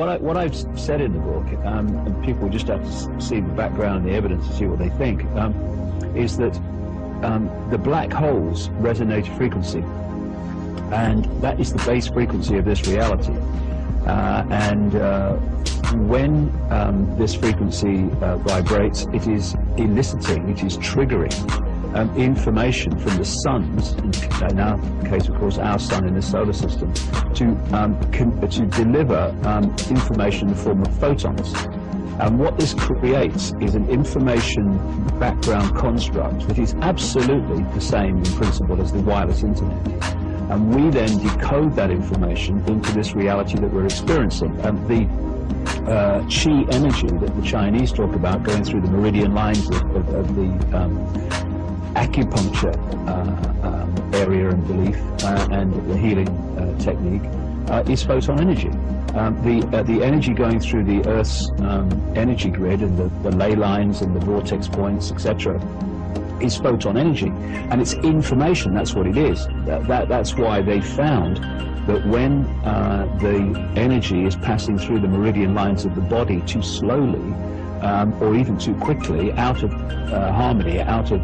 what I've said in the book, and people just have to see the background and the evidence to see what they think, is that the black holes resonate a frequency, and that is the base frequency of this reality. When this frequency vibrates, it is eliciting, it is triggering information from the suns, in our case, of course, our sun in the solar system, to deliver information in the form of photons. And what this creates is an information background construct that is absolutely the same in principle as the wireless internet. And we then decode that information into this reality that we're experiencing. The chi energy that the Chinese talk about going through the meridian lines of the acupuncture area and belief and the healing technique is photon energy. The energy going through the Earth's energy grid and the ley lines and the vortex points, etc., is photon energy, and it's information. That's what it is. That's why they found that when the energy is passing through the meridian lines of the body too slowly, or even too quickly, out of harmony, out of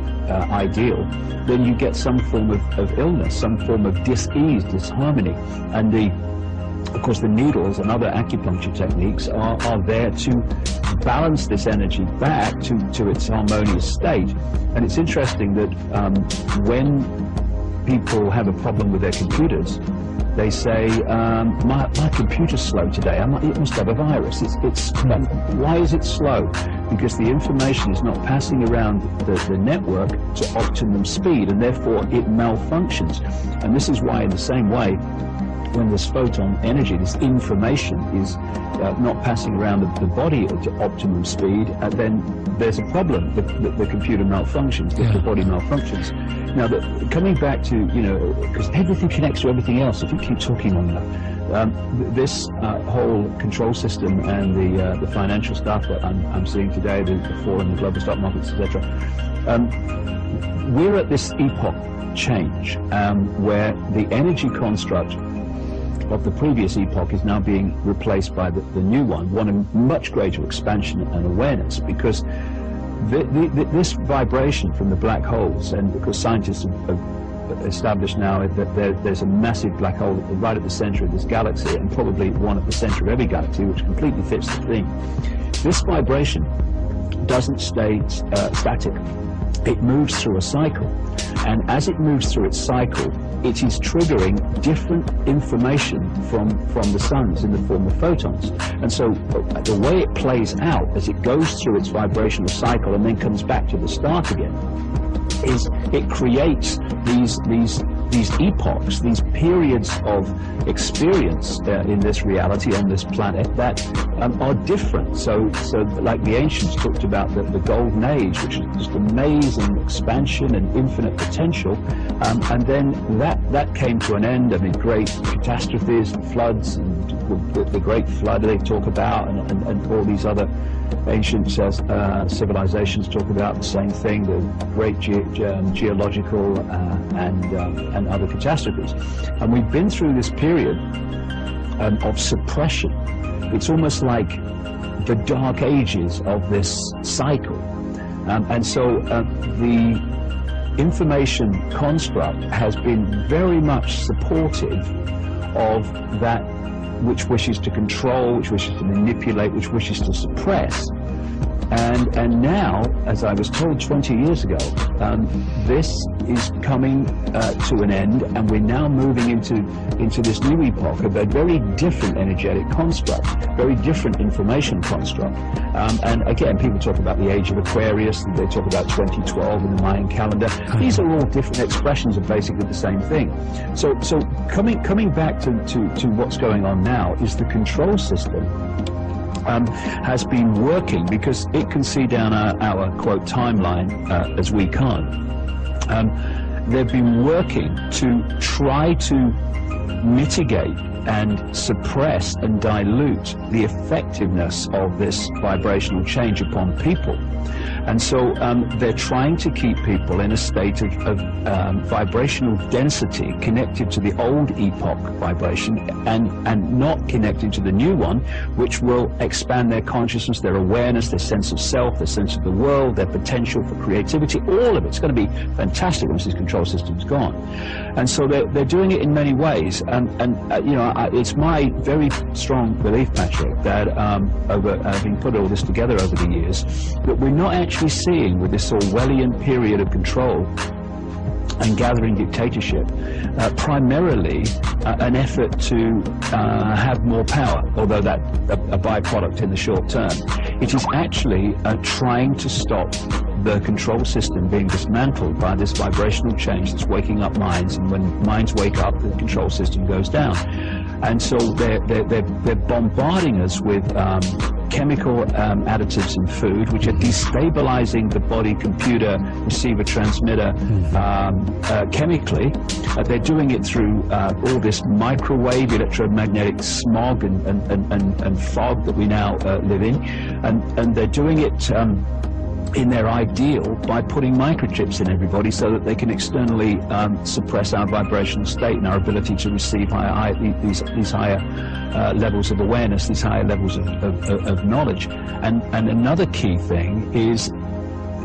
ideal, then you get some form of illness, some form of dis-ease, disharmony. And of course, the needles and other acupuncture techniques are there to balance this energy back to its harmonious state. And it's interesting that when people have a problem with their computers, they say, my computer's slow today, it must have a virus. Why is it slow? Because the information is not passing around the network to optimum speed, and therefore it malfunctions. And this is why, in the same way, when this photon energy, this information, is not passing around the body at optimum speed, then there's a problem. The computer malfunctions, the body malfunctions. Now, coming back to, because everything connects to everything else, if you keep talking long enough, this whole control system and the financial stuff that I'm seeing today, the fall in the global stock markets, etc., we're at this epoch change where the energy construct of the previous epoch is now being replaced by the new one of much greater expansion and awareness, because this vibration from the black holes, and because scientists have established now that there's a massive black hole right at the center of this galaxy, and probably one at the center of every galaxy, which completely fits the theme. This vibration doesn't stay static. It moves through a cycle, and as it moves through its cycle, it is triggering different information from the suns in the form of photons. And so the way it plays out as it goes through its vibrational cycle and then comes back to the start again is it creates these epochs, these periods of experience in this reality on this planet that are different. So like the ancients talked about the golden age, which is just amazing expansion and infinite potential, and then that came to an end. I mean, great catastrophes, floods, and the Great Flood they talk about, and all these other ancient civilizations talk about the same thing, the great geological and other catastrophes. And we've been through this period of suppression. It's almost like the dark ages of this cycle. And so the information construct has been very much supportive of that which wishes to control, which wishes to manipulate, which wishes to suppress. And now, as I was told 20 years ago, this is coming to an end, and we're now moving into this new epoch of a very different energetic construct, very different information construct. And again, people talk about the age of Aquarius, they talk about 2012 in the Mayan calendar. These are all different expressions of basically the same thing. So coming back to what's going on now is the control system has been working, because it can see down our quote timeline as we can't. They've been working to try to mitigate and suppress and dilute the effectiveness of this vibrational change upon people. And so they're trying to keep people in a state of vibrational density connected to the old epoch vibration and not connected to the new one, which will expand their consciousness, their awareness, their sense of self, their sense of the world, their potential for creativity. All of it's going to be fantastic once this control system's gone. And so they're doing it in many ways. And you know, it's my very strong belief, Patrick, that having put all this together over the years, that we're not actually seeing with this Orwellian period of control and gathering dictatorship, primarily an effort to have more power, although that's a byproduct in the short term. It is actually trying to stop the control system being dismantled by this vibrational change that's waking up minds, and when minds wake up, the control system goes down. And so they're bombarding us with chemical additives in food, which are destabilizing the body, computer, receiver, transmitter chemically. They're doing it through all this microwave electromagnetic smog and fog that we now live in, and they're doing it in their ideal by putting microchips in everybody so that they can externally suppress our vibrational state and our ability to receive these higher levels of awareness, these higher levels of knowledge. And another key thing is,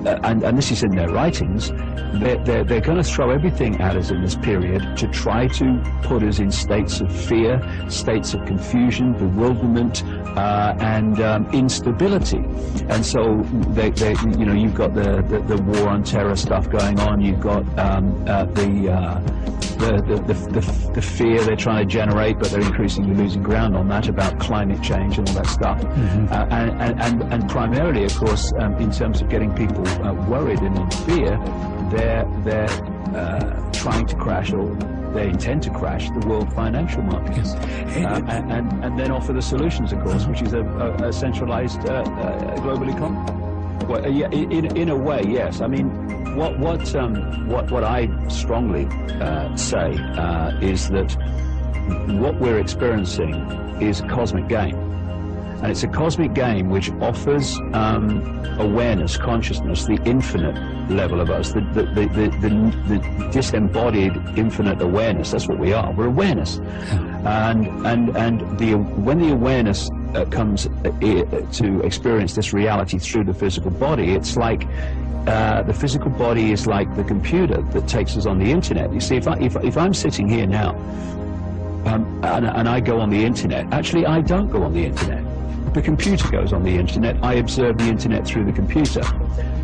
and this is in their writings, they're going to throw everything at us in this period to try to put us in states of fear, states of confusion, bewilderment, and instability. And so you know, you've got the war on terror stuff going on. You've got the fear they're trying to generate, but they're increasingly losing ground on that, about climate change and all that stuff. And primarily, of course, in terms of getting people worried and in fear, they're trying to crash, or they intend to crash, the world financial markets. And then offer the solutions, of course, which is a centralized global economy. Well, yeah, in a way, yes. I mean, what I strongly say is that what we're experiencing is a cosmic game. And it's a cosmic game which offers awareness, consciousness, the infinite level of us, the disembodied infinite awareness. That's what we are. We're awareness. And when the awareness comes to experience this reality through the physical body, it's like the physical body is like the computer that takes us on the internet. You see, if I'm sitting here now and I go on the internet, actually I don't go on the internet. The computer goes on the internet. I observe the internet through the computer.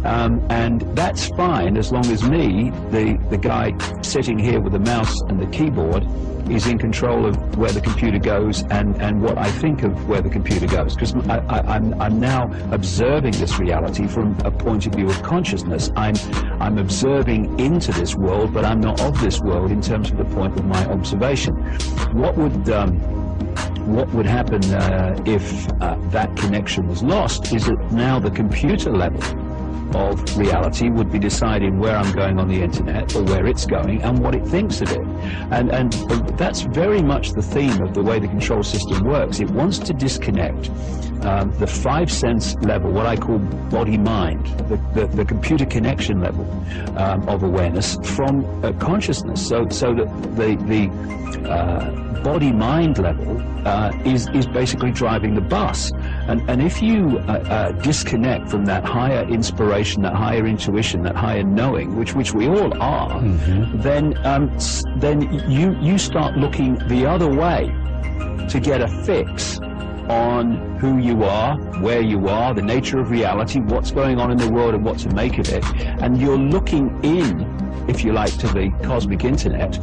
And that's fine as long as me, the guy sitting here with the mouse and the keyboard, is in control of where the computer goes and what I think of where the computer goes. Because I'm now observing this reality from a point of view of consciousness. I'm observing into this world, but I'm not of this world in terms of the point of my observation. What would happen if that connection was lost is that now the computer level of reality would be deciding where I'm going on the internet, or where it's going, and what it thinks of it. And that's very much the theme of the way the control system works. It wants to disconnect the 5 sense level, what I call body-mind, the computer connection level of awareness, from consciousness, so that the body-mind level is basically driving the bus. And if you disconnect from that higher inspiration, that higher intuition, that higher knowing, which we all are, then you start looking the other way to get a fix on who you are, where you are, the nature of reality, what's going on in the world and what to make of it. And you're looking in, if you like, to the cosmic internet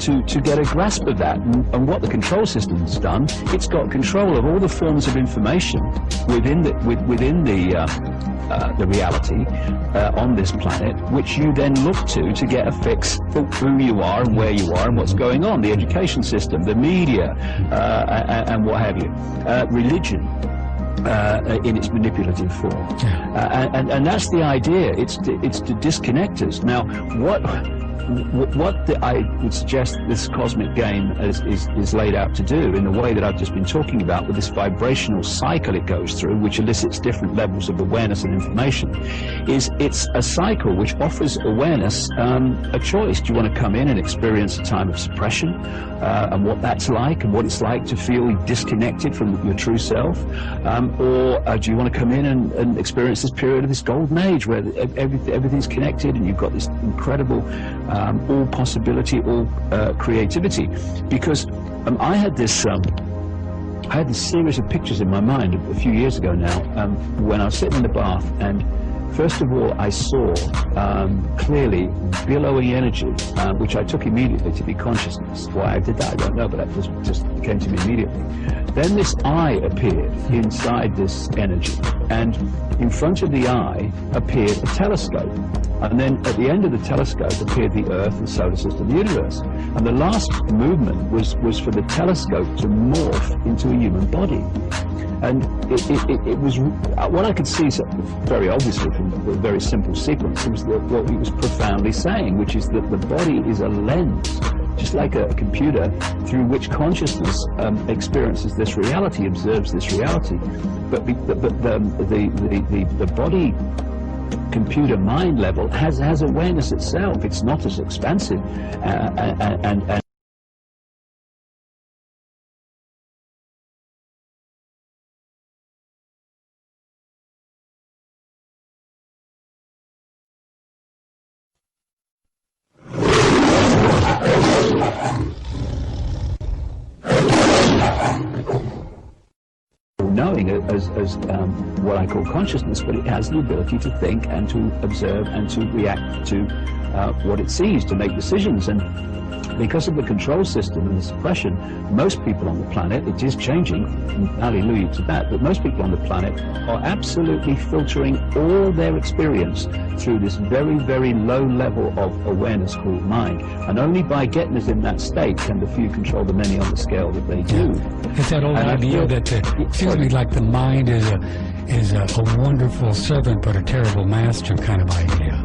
to get a grasp of that. And what the control system's done, it's got control of all the forms of information within the reality on this planet, which you then look to get a fix for who you are and where you are and what's going on. The education system, the media, and what have you. Religion in its manipulative form. And that's the idea. It's to disconnect us. Now, I would suggest this cosmic game is laid out to do, in the way that I've just been talking about, with this vibrational cycle it goes through, which elicits different levels of awareness and information, it's a cycle which offers awareness a choice. Do you want to come in and experience a time of suppression, and what that's like, and what it's like to feel disconnected from your true self, or do you want to come in and experience this period of this golden age where everything's connected and you've got this incredible all possibility, all creativity? Because I had this series of pictures in my mind a few years ago now, when I was sitting in the bath, and first of all I saw clearly billowing energy, which I took immediately to be consciousness. Why I did that I don't know, but that just came to me immediately. Then this eye appeared inside this energy, and in front of the eye appeared a telescope. And then at the end of the telescope appeared the Earth, the solar system, the universe. And the last movement was for the telescope to morph into a human body. And it was, what I could see very obviously from the very simple sequence, was what he was profoundly saying, which is that the body is a lens, just like a computer, through which consciousness experiences this reality, observes this reality. But the body computer mind level has awareness itself. It's not as expansive and knowing as what I call consciousness, but it has the ability to think and to observe and to react to what it sees, to make decisions. And because of the control system and the suppression, most people on the planet, it is changing, hallelujah to that, but most people on the planet are absolutely filtering all their experience through this very, very low level of awareness called mind. And only by getting us in that state can the few control the many on the scale that they do. It's that old idea that it feels me like the mind is a wonderful servant but a terrible master kind of idea.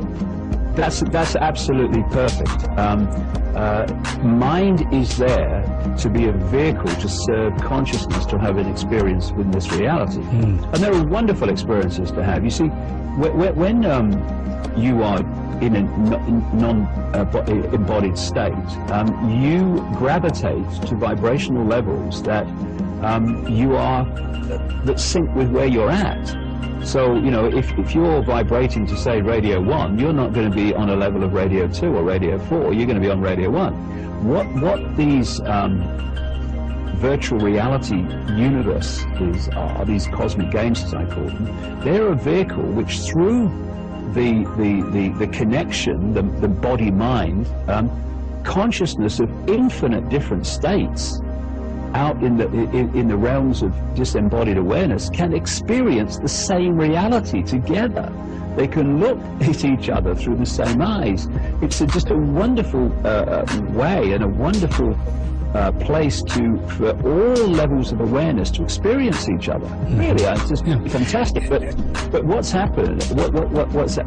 That's absolutely perfect. Mind is there to be a vehicle to serve consciousness, to have an experience with this reality. And there are wonderful experiences to have. You see, when you are in a non-embodied state, you gravitate to vibrational levels that that sync with where you're at. So, you know, if you're vibrating to, say, radio 1, you're not going to be on a level of radio 2 or radio 4, you're going to be on radio 1. What these virtual reality universes are, these cosmic games as I call them, they're a vehicle which, through the connection, the body-mind, consciousness of infinite different states out in the realms of disembodied awareness can experience the same reality together. They can look at each other through the same eyes. It's just a wonderful way and a wonderful place for all levels of awareness to experience each other. Really, it's just fantastic. But what's happened?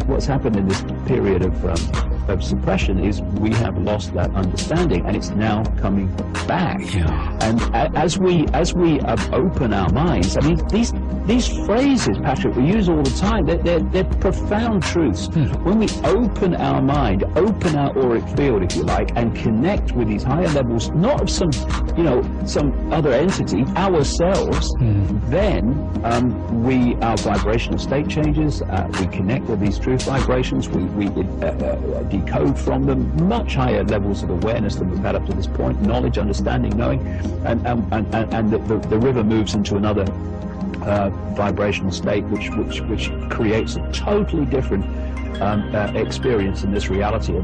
What's happened in this period of suppression is we have lost that understanding, and it's now coming back. And as we open our minds, I mean, these phrases, Patrick, we use all the time. They're profound truths. When we open our mind, open our auric field, if you like, and connect with these higher levels, not of some other entity, ourselves, then our vibrational state changes. We connect with these truth vibrations. We decode from them much higher levels of awareness than we've had up to this point, knowledge, understanding, knowing, and the river moves into another vibrational state which creates a totally different experience in this reality.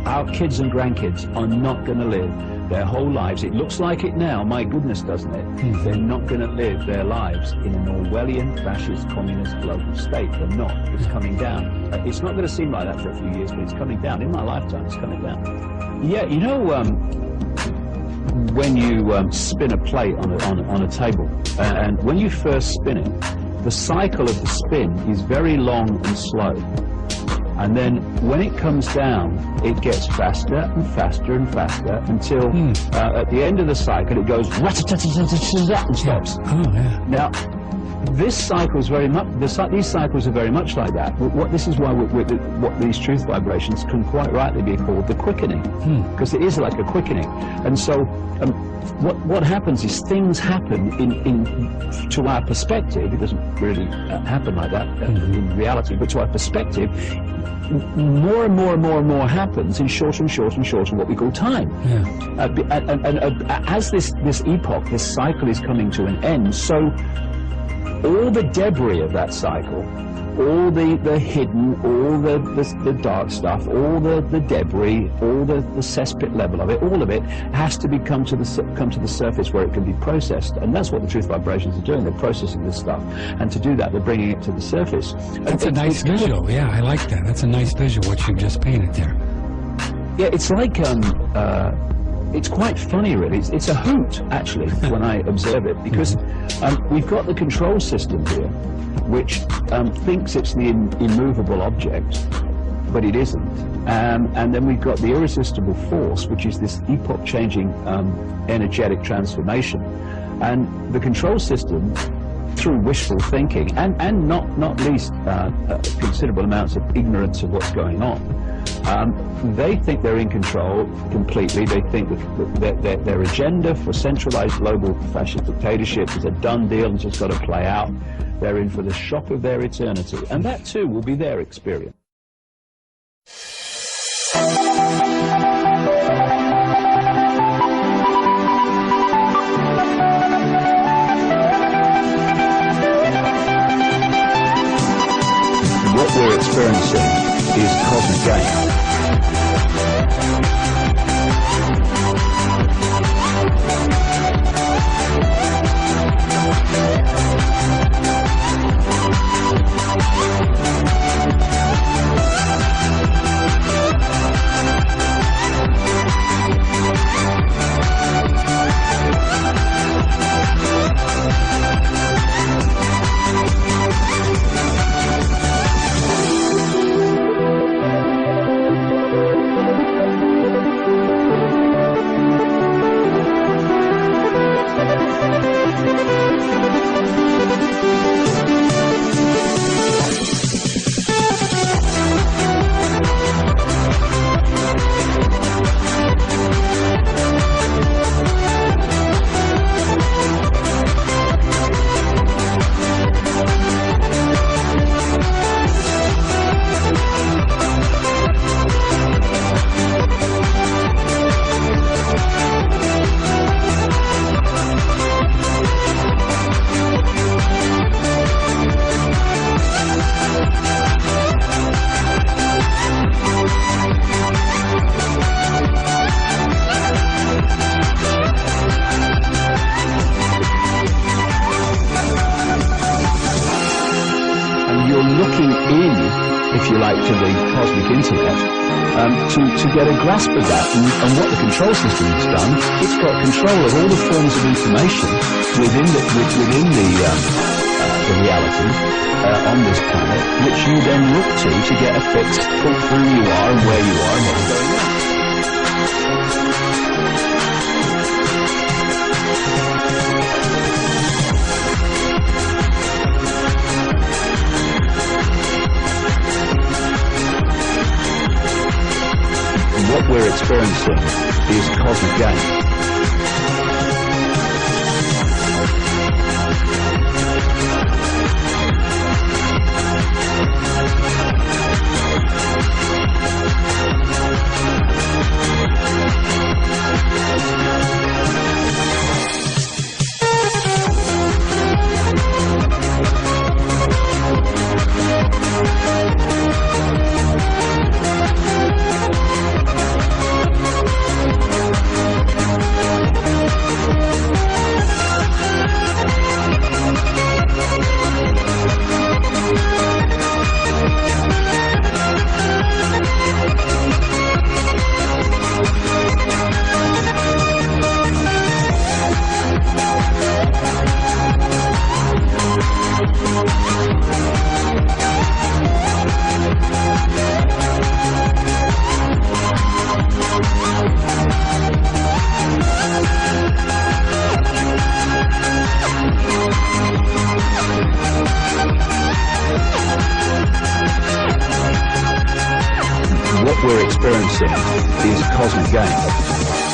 Our kids and grandkids are not going to live their whole lives. It looks like it now, my goodness, doesn't it? They're not going to live their lives in an Orwellian, fascist, communist global state. They're not. It's coming down. It's not going to seem like that for a few years, but it's coming down. In my lifetime, it's coming down. Yeah, you know, when you spin a plate on a table, and when you first spin it, the cycle of the spin is very long and slow. And then when it comes down, it gets faster and faster and faster until at the end of the cycle it goes and stops. Now, this cycle is very much, these cycles are very much like that. This is why what these truth vibrations can quite rightly be called the quickening, because it is like a quickening. And so what happens is things happen to our perspective. It doesn't really happen like that in reality, but to our perspective, more and more and more and more happens in shorter and shorter and shorter what we call time. As this epoch, this cycle is coming to an end, so all the debris of that cycle, all the hidden, all the dark stuff, all the debris, all the cesspit level of it, all of it has to come to the surface where it can be processed. And that's what the truth vibrations are doing. They're processing this stuff, and to do that, they're bringing it to the surface. That's a nice visual. Yeah, I like that. That's a nice visual what you've just painted there. Yeah, it's like it's quite funny, really. It's a hoot, actually, when I observe it, because we've got the control system here, which thinks it's the immovable object, but it isn't. And then we've got the irresistible force, which is this epoch-changing energetic transformation. And the control system, through wishful thinking, and not least considerable amounts of ignorance of what's going on, they think they're in control completely. They think that their agenda for centralized global fascist dictatorship is a done deal and just got to play out. They're in for the shock of their eternity, and that too will be their experience. What we're experiencing is cosmic game. To get a grasp of that, and what the control system has done, it's got control of all the forms of information within the reality on this planet, which you then look to get a fix for who you are and where you are and what's going on. What we're experiencing is cosmic game. we're experiencing is a cosmic game.